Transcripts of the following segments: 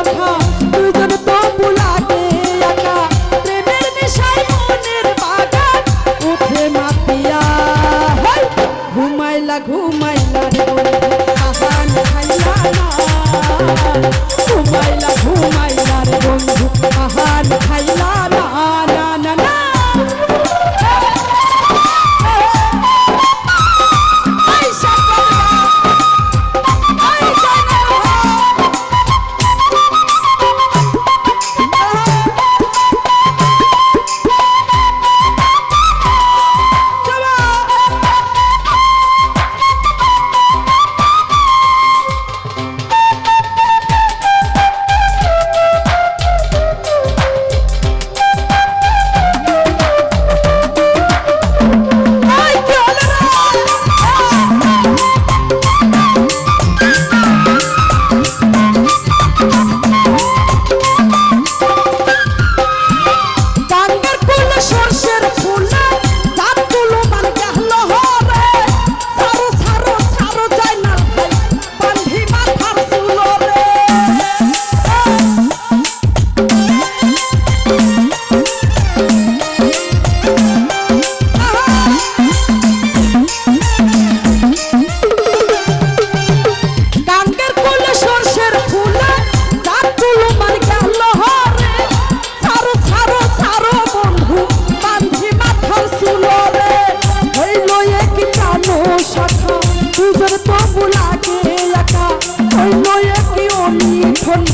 শাখা দুজন তবু লাগে একা প্রেমের নেশায় মনের বাগান উঠে মাতিয়া ঘুমাইলা ঘুমাইলা রে আহান খাইলা না ঘুমাইলা ঘুমাইলা রে বন্ধু আহান খাইলা না না না না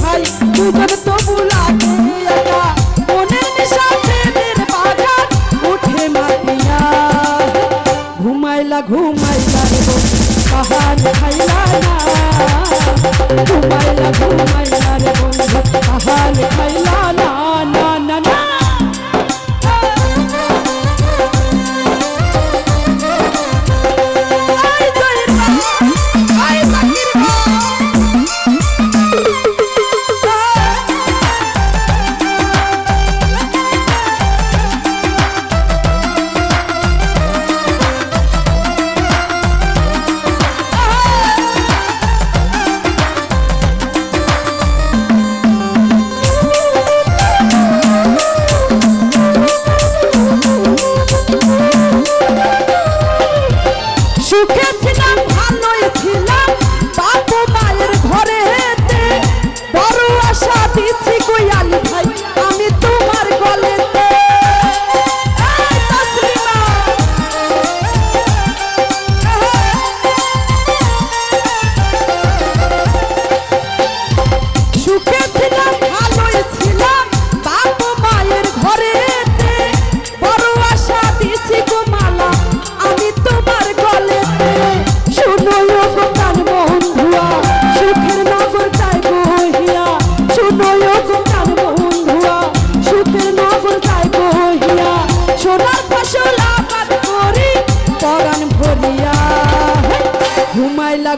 ভাই দুজন তবু লাগে একা মনের নেশা প্রেমের বাগান উঠে মাতিয়া ঘুমাইলা ঘুমাইলা রে আহান খাইলা না ঘুমাইলা ঘুমাইলা রে বন্ধু আহান খাইলা না না না না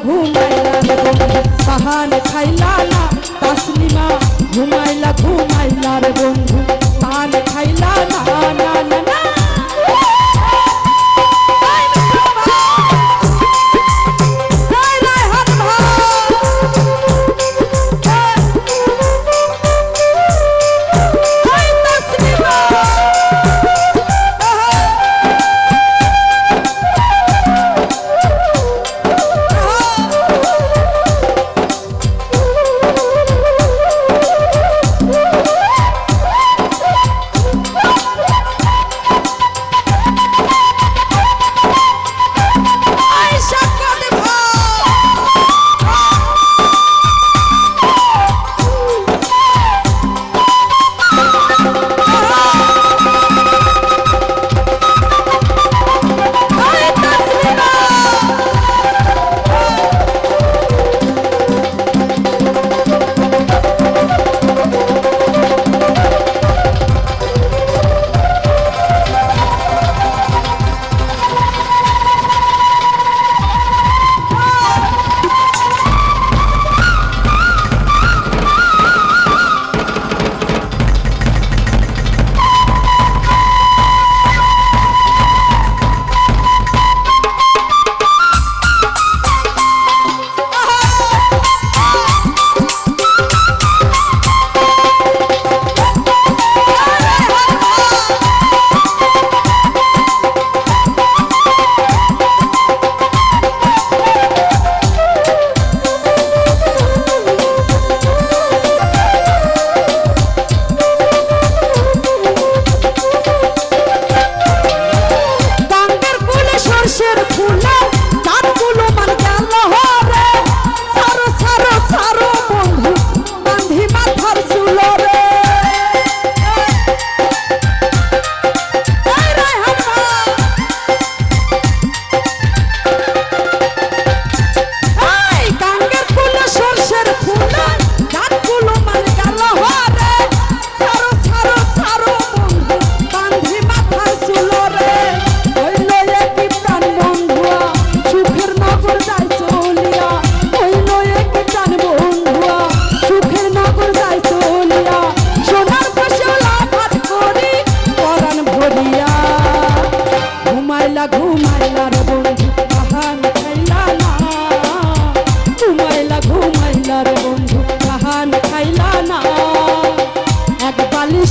ঘুমাইলা পাহান খাইলা না তাসলিমা ঘুমাইলা ঘুমাইলা রে বন্ধু পান খাইলা না না না না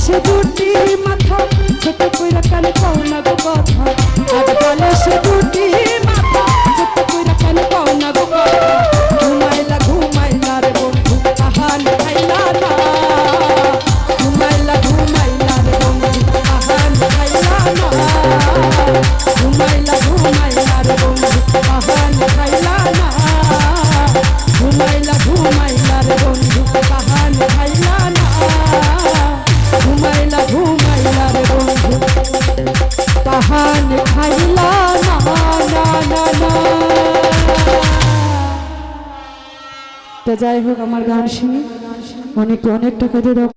সে দুটি মাথা ছোট কইরা কেন কও না গো কথা আজ বলে সে দুটি মাথা ছোট কইরা কেন কও না গো কথা ঘুমাইলা ঘুমাইলা রে বন্ধু কাহান খাইলা না ঘুমাইলা ঘুমাইলা রে বন্ধু কাহান খাইলা না ঘুমাইলা ঘুমাইলা রে বন্ধু কাহান খাইলা না ঘুমাইলা ঘুমাইলা রে বন্ধু কাহান খাইলা না ঘুমাইলা ঘুমাইলা রে বন্ধু কাহান খাইলা না না না না। তো যাই হোক আমার গান শুনি অনেক অনেক টাকা দিয়ে